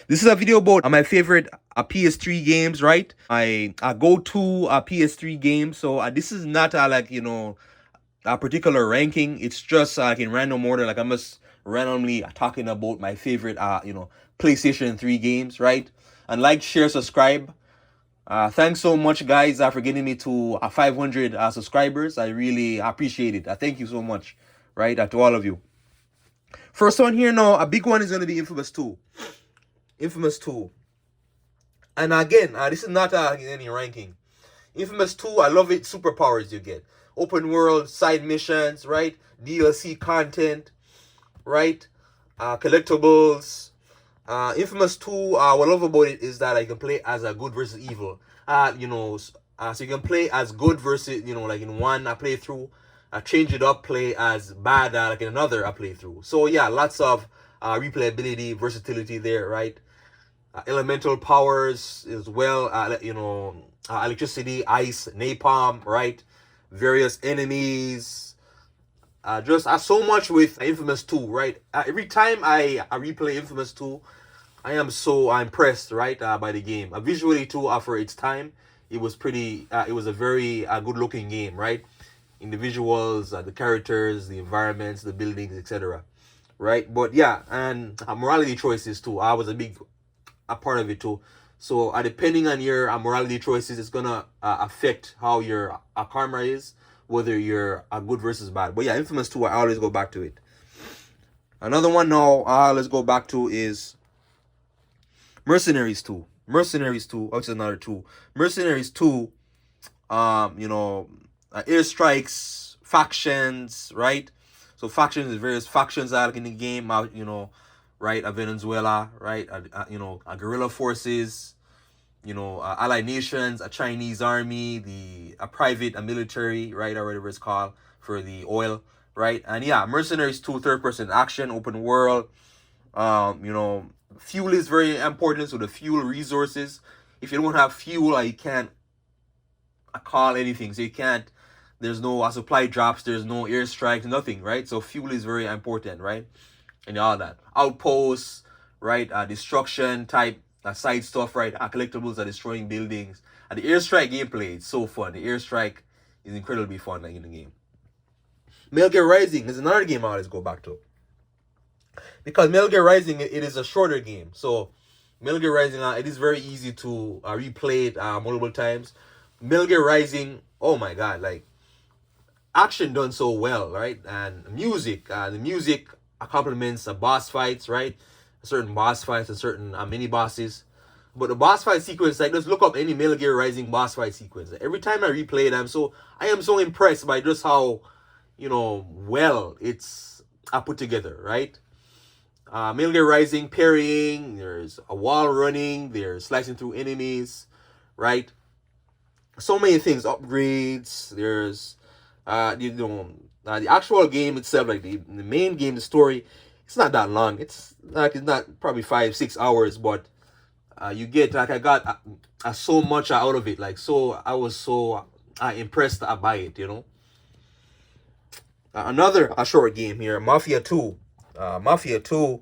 This is a video about my favorite PS3 games, right? My go-to PS3 game. So this is not like a particular ranking. It's just like in random order. Like I'm just randomly talking about my favorite PlayStation 3 games, right? And like, share, subscribe. Thanks so much, guys, for getting me to 500 subscribers. I really appreciate it. Thank you so much, right, to all of you. First one here now, a big one is going to be Infamous 2. Infamous 2. And again, this is not in any ranking. Infamous 2, I love it. Superpowers you get. Open world, side missions, right? DLC content, right? Collectibles. Infamous 2, what I love about it is that I can play as a good versus evil. So you can play as good versus, like in one playthrough. Change it up, play as bad like in another playthrough. So yeah, lots of replayability, versatility there, right? Elemental powers as well, electricity, ice, napalm, right? Various enemies. Just so much with Infamous 2, right? Every time I replay Infamous 2, I am so impressed, right, by the game. Visually too, for its time, it was pretty. It was a very good-looking game, right? In the visuals, the characters, the environments, the buildings, etc. Right? But yeah, and morality choices too. I was a part of it too. So depending on your morality choices, it's gonna affect how your karma is, whether you're good versus bad. But yeah, Infamous 2, I always go back to it. Another one now, let's go back to is Mercenaries 2. Mercenaries 2, which is another 2. Mercenaries 2, airstrikes, factions, right? So factions, various factions out in the game, right? Venezuela, right? Guerrilla forces, allied nations, a Chinese army, a private, military, right? Or whatever it's called for the oil, right? And yeah, Mercenaries 2, third-person action, open world. Fuel is very important. So the fuel resources. If you don't have fuel, you can't call anything. So you can't. There's no supply drops. There's no airstrikes. Nothing, right? So fuel is very important, right? And all that outposts, right? Destruction type side stuff, right? Collectibles are destroying buildings. And the airstrike gameplay, it's so fun. The airstrike is incredibly fun, in the game. Metal Gear Rising is another game I always go back to, because Metal Gear Rising, it is a shorter game. So Metal Gear Rising, it is very easy to replay it multiple times. Metal Gear Rising, oh my god, like action done so well, right? And music, the music complements boss fights, right? Certain boss fights and certain mini bosses. But the boss fight sequence, like, just look up any Metal Gear Rising boss fight sequence. Every time I replay it, I am so impressed by just how, well it's put together, right? Metal Gear Rising, parrying, there's a wall running, there's slicing through enemies, right? So many things, upgrades, there's the actual game itself, like the main game, the story, it's not that long. It's not probably 5-6 hours, but you get, like, I got so much out of it. Like, so I was so impressed by it. Another short game here, Mafia 2. Mafia 2,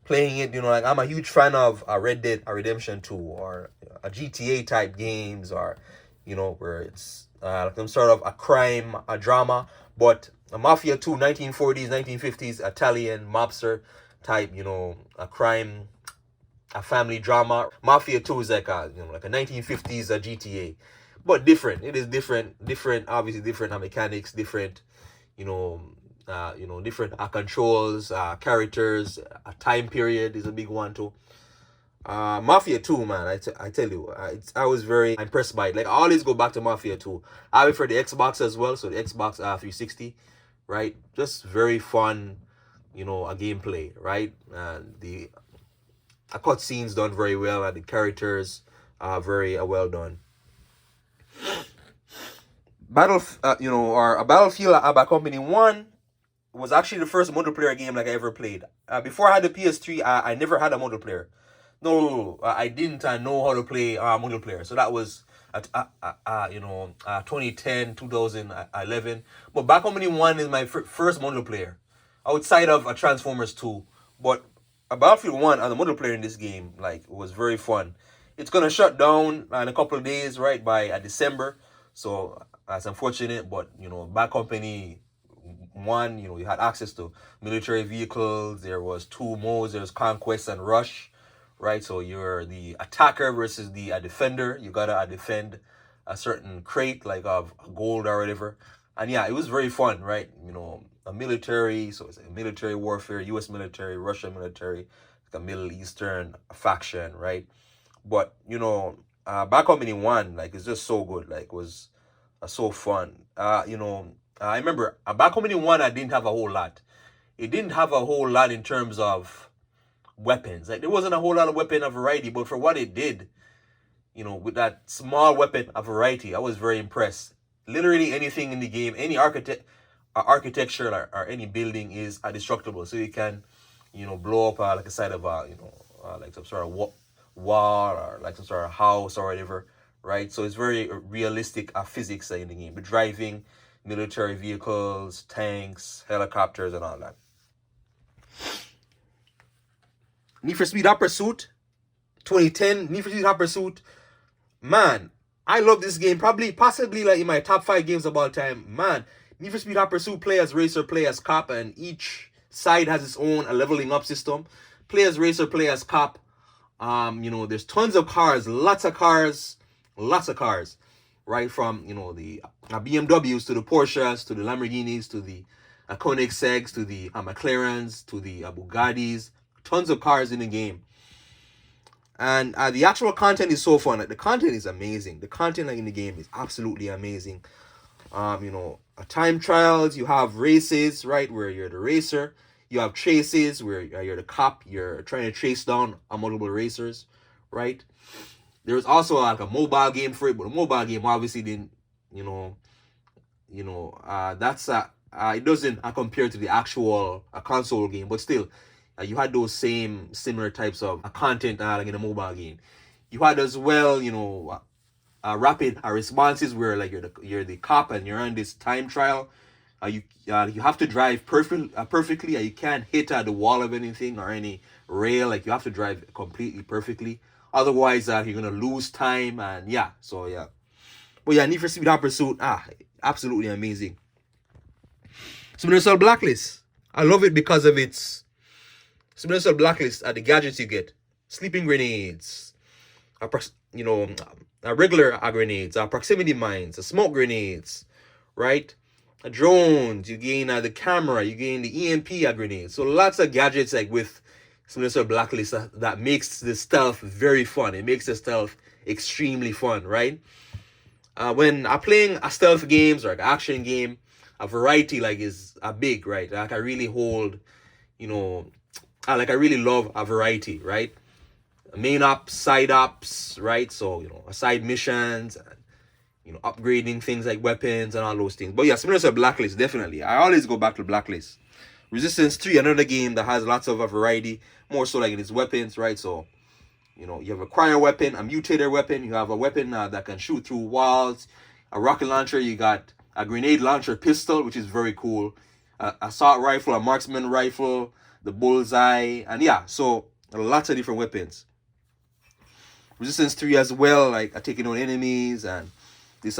playing it, like, I'm a huge fan of Red Dead Redemption 2 or a GTA type games, or where it's like some sort of a crime, a drama. But a Mafia 2, 1940s, 1950s Italian mobster type, a crime, a family drama. Mafia 2 is like a 1950s GTA, but different. It is different, obviously different mechanics, different, different controls, characters, a time period is a big one too. Mafia 2, man, I tell you, I was very impressed by it. Like, I always go back to Mafia 2. I have it for the Xbox as well, so the Xbox 360, right? Just very fun, a gameplay, right? And the cutscenes done very well, and the characters are very well done. Battlefield by Company 1 was actually the first multiplayer game like I ever played. Before I had the PS3, I never had a multiplayer. No, I didn't know how to play multiplayer. So that was 2010, 2011. But Bad Company 1 is my first multiplayer outside of Transformers 2. But Battlefield 1 and the multiplayer in this game like was very fun. It's gonna shut down in a couple of days, right, by December. So that's unfortunate, but Bad Company 1, you had access to military vehicles. There was two modes. There's Conquest and Rush, right? So you're the attacker versus the defender. You gotta defend a certain crate like of gold or whatever. And yeah, it was very fun, right? A military, so it's a military warfare, U.S. military, Russian military, like a Middle Eastern faction, right? But Bad Company 1, like, it's just so good. Like, it was so fun. I remember Bad Company 1, I didn't have a whole lot. It didn't have a whole lot in terms of weapons. Like, there wasn't a whole lot of weapon of variety, but for what it did, with that small weapon of variety, I was very impressed. Literally anything in the game, any architecture or any building is indestructible. So you can, blow up like a side of like some sort of wall or like some sort of house or whatever, right? So it's very realistic physics in the game. But driving military vehicles, tanks, helicopters, and all that. Need for Speed Hot Pursuit, 2010. Need for Speed Hot Pursuit. Man, I love this game. Possibly like in my top 5 games of all time. Man, Need for Speed Hot Pursuit, play as racer, play as cop, and each side has its own leveling up system. Play as racer, play as cop. There's tons of cars, lots of cars, right? From the BMWs to the Porsches to the Lamborghinis to the Koenigsegg's to the McLarens to the Bugattis. Tons of cars in the game. And the actual content is so fun. Like, the content is amazing. The content in the game is absolutely amazing. Time trials, you have races, right, where you're the racer. You have chases where you're the cop. You're trying to chase down multiple racers, right? There's also like a mobile game for it, but the mobile game obviously didn't, that's it doesn't compare to the actual console game, but still, you had those similar types of content like in a mobile game. You had as well, rapid responses where like you're the cop and you're on this time trial. You have to drive perfectly. You can't hit the wall of anything or any rail. Like, you have to drive completely perfectly. Otherwise, you're gonna lose time. And yeah, so yeah. But yeah, Need for Speed Hot Pursuit, absolutely amazing. Splinter Cell Blacklist, I love it because of its Splinter Cell Blacklist. The gadgets you get: sleeping grenades, regular grenades, proximity mines, smoke grenades, right? Drones, you gain the camera, you gain the EMP grenades. So lots of gadgets like with Splinter Cell Blacklist that makes the stealth very fun. It makes the stealth extremely fun, right? When I'm playing a stealth games or like an action game, a variety like is big, right? Like I really hold, I really love a variety, right? Main ops, side ops, right? So side missions and upgrading things like weapons and all those things. But yeah, Splinter Cell Blacklist, definitely. I always go back to Blacklist. Resistance 3, another game that has lots of a variety, more so like in its weapons, right? So, you have a cryo weapon, a mutator weapon, you have a weapon that can shoot through walls, a rocket launcher, you got a grenade launcher pistol, which is very cool, assault rifle, a marksman rifle, the bullseye, and yeah, so lots of different weapons. Resistance 3 as well, like taking on enemies and this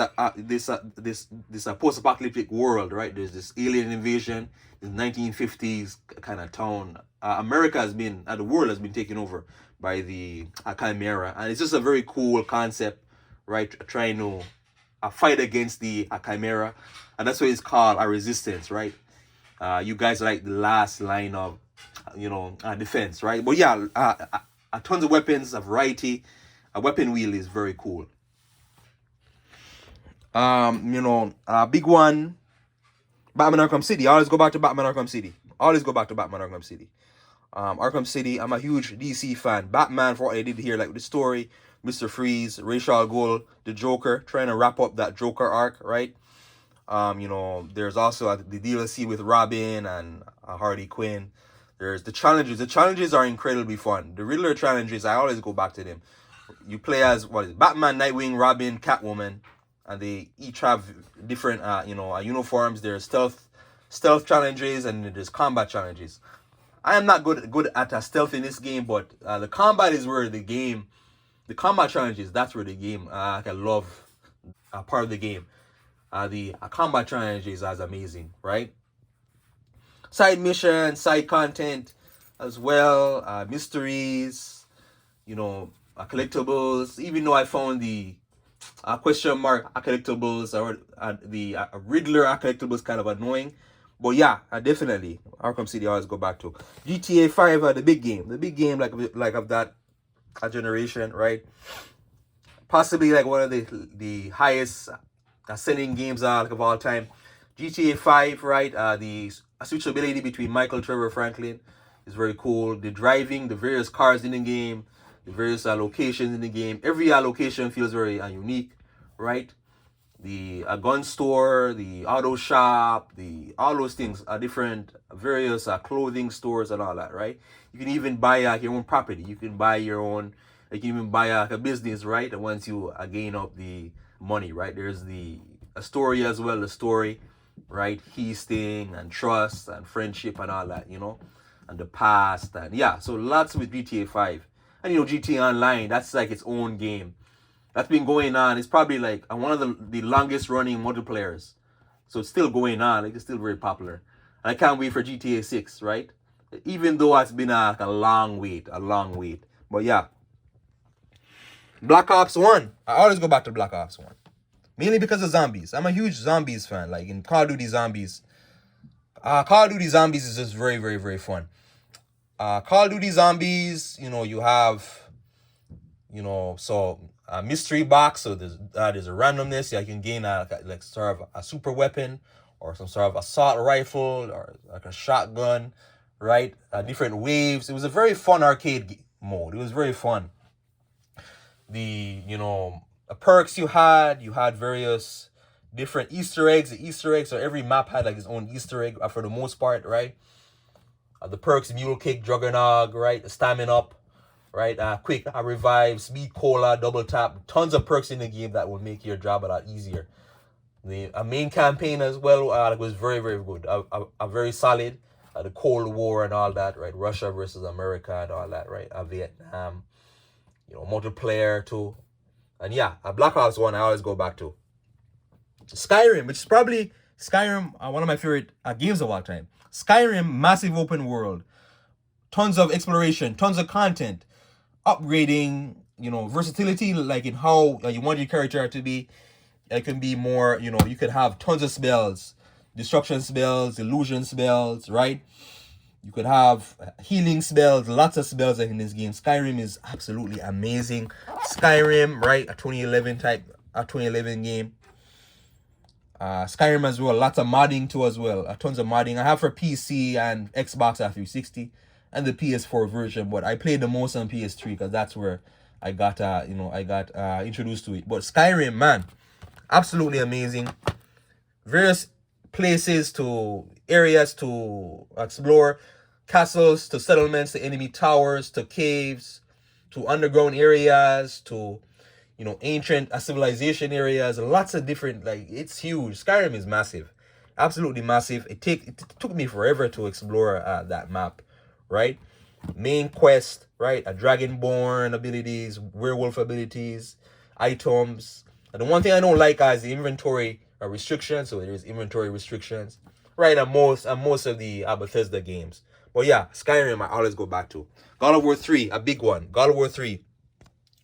post-apocalyptic world, right? There's this alien invasion, this 1950s kind of town. America has been, the world has been taken over by the Chimera, and it's just a very cool concept, right? Trying to fight against the Chimera, and that's why it's called a resistance, right? You guys are like the last line of, defense, right? But yeah, tons of weapons, a variety. A weapon wheel is very cool. A big one, Batman Arkham City. I always go back to Batman Arkham City. Arkham City, I'm a huge DC fan. Batman, for what I did here, like the story, Mr. Freeze, Ra's al Ghul, the Joker, trying to wrap up that Joker arc, right? There's also the DLC with Robin and Harley Quinn. There's the challenges. The challenges are incredibly fun. The Riddler challenges, I always go back to them. You play as Batman, Nightwing, Robin, Catwoman, and they each have different uniforms. There's stealth challenges and there's combat challenges. I am not good at stealth in this game, but the combat is where the combat challenges. That's where the game I love part of the game. The combat challenges is amazing, right? Side missions, side content as well, mysteries, collectibles. Even though I found the question mark collectibles or the Riddler collectibles kind of annoying. But yeah, definitely Arkham City I always go back to. GTA 5, the big game like of that generation, right? Possibly like one of the highest selling games like of all time. GTA 5, right? The switchability between Michael, Trevor, Franklin is very cool. The driving, the various cars in the game, the various locations in the game. Every location feels very unique, right? The gun store, the auto shop, the all those things are different. Various clothing stores and all that, right? You can even buy your own property. You can buy your own. You can even buy a business, right? Once you gain up the money, right? There's a story as well. The story, right? Feasting and trust and friendship and all that, and the past and yeah. So lots with GTA 5 and GTA Online. That's like its own game that's been going on. It's probably like one of the longest running multiplayers. So it's still going on. Like it's still very popular. And I can't wait for GTA 6, right? Even though it's been a long wait, But yeah. Black Ops 1. I always go back to Black Ops 1. Mainly because of zombies. I'm a huge zombies fan. Like in Call of Duty Zombies. Call of Duty Zombies is just very, very, very fun. Call of Duty Zombies, you have, so a mystery box. So there's a randomness. Yeah, you can gain like sort of a super weapon or some sort of assault rifle or like a shotgun, right? Different waves. It was a very fun arcade mode. It was very fun. The perks you had various different Easter eggs. The Easter eggs, so every map had like its own Easter egg for the most part, right? The perks: mule kick, juggernog, right? Stamina up, right? Quick revive, speed cola, double tap. Tons of perks in the game that will make your job a lot easier. The main campaign as well was very, very good. Very solid. The Cold War and all that, right? Russia versus America and all that, right? Vietnam, multiplayer too. And yeah, Black Ops 1 I always go back to. Skyrim, which is probably one of my favorite games of all time. Skyrim, massive open world. Tons of exploration, tons of content. Upgrading, versatility, like in how you want your character to be. It can be more, you could have tons of spells. Destruction spells, illusion spells, right? You could have healing spells, lots of spells in this game. Skyrim is absolutely amazing. Skyrim, right? A 2011 game. Skyrim as well, lots of modding too as well. Tons of modding. I have for PC and Xbox 360 and the PS4 version, but I played the most on PS3 because that's where I got introduced to it. But Skyrim, man, absolutely amazing. Various places to areas to explore, castles to settlements to enemy towers to caves to underground areas to ancient civilization areas. Lots of different, like, it's huge. Skyrim is massive, absolutely massive. It took me forever to explore that map, right? Main quest, right? A dragonborn abilities, werewolf abilities, items. And the one thing I don't like is the inventory restrictions. So there's inventory restrictions, right? And most of the Bethesda games. But yeah, Skyrim I always go back to. God of War 3, a big one. God of War 3,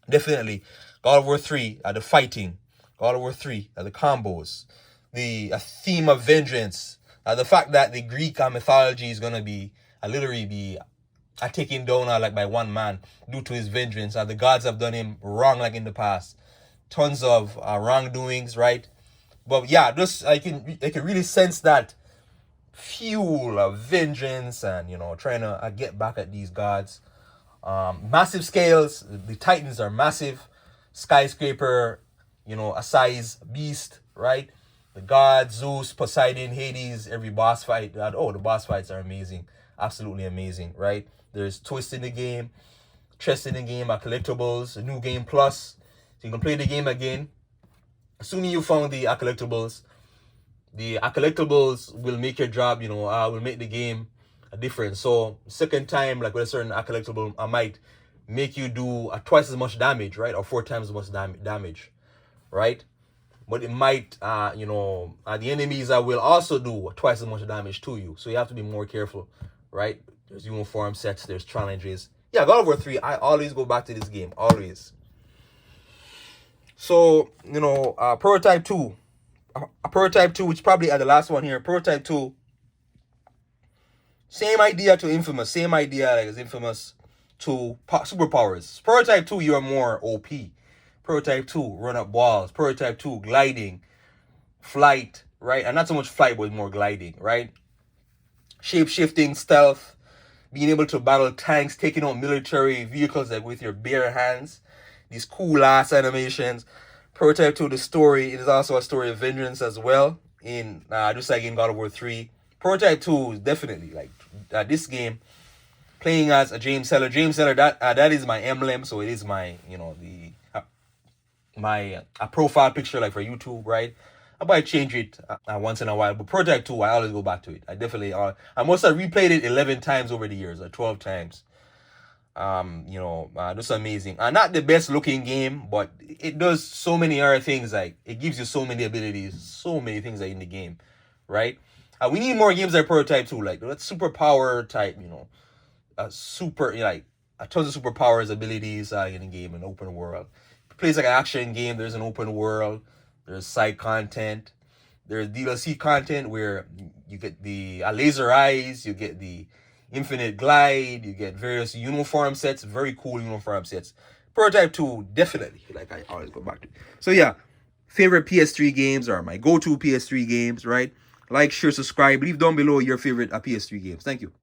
definitely. God of War 3, the fighting. God of War 3, the combos. The theme of vengeance. The fact that the Greek mythology is gonna be literally be taken down like by one man due to his vengeance. The gods have done him wrong like in the past. Tons of wrongdoings, right? But yeah, just I can really sense that fuel of vengeance and trying to get back at these gods. Massive scales. The Titans are massive. Skyscraper, a size beast, right? The gods, Zeus, Poseidon, Hades, every boss fight. The boss fights are amazing. Absolutely amazing, right? There's twists in the game, chests in the game, collectibles, a new game plus. So you can play the game again. Assuming you found the collectibles will make your job, will make the game a difference. So second time, like with a certain collectible, I might make you do twice as much damage, right, or 4 times as much damage, right? But it might, the enemies will also do twice as much damage to you. So you have to be more careful, right? There's uniform sets, there's challenges. Yeah, God of War 3, I always go back to this game, always. So, Prototype 2. Prototype 2, which probably are the last one here. Prototype 2, same idea to Infamous. Same idea like as Infamous to superpowers. Prototype 2, you're more OP. Prototype 2, run up walls. Prototype 2, gliding, flight, right? And not so much flight, but more gliding, right? Shape-shifting, stealth, being able to battle tanks, taking out military vehicles like with your bare hands. These cool-ass animations. Prototype 2, the story, it is also a story of vengeance as well, in just like in God of War 3. Prototype 2 is definitely, like, this game, playing as a James Seller. James Seller, that is my emblem, so it is my, my profile picture, like for YouTube, right? I might change it once in a while, but Prototype 2, I always go back to it. I definitely, I must have replayed it 11 times over the years, or 12 times. Just amazing. Not the best looking game, but it does so many other things. Like, it gives you so many abilities, so many things like in the game, right? We need more games like Prototype 2, like that superpower type, tons of superpowers abilities in the game, an open world. It plays like an action game. There's an open world. There's side content. There's DLC content where you get the laser eyes, you get the infinite glide, you get various uniform sets, very cool uniform sets. Prototype 2, definitely, like I always go back to. So yeah, favorite PS3 games are my go-to PS3 games, right? Like, share, subscribe. Leave down below your favorite PS3 games. Thank you.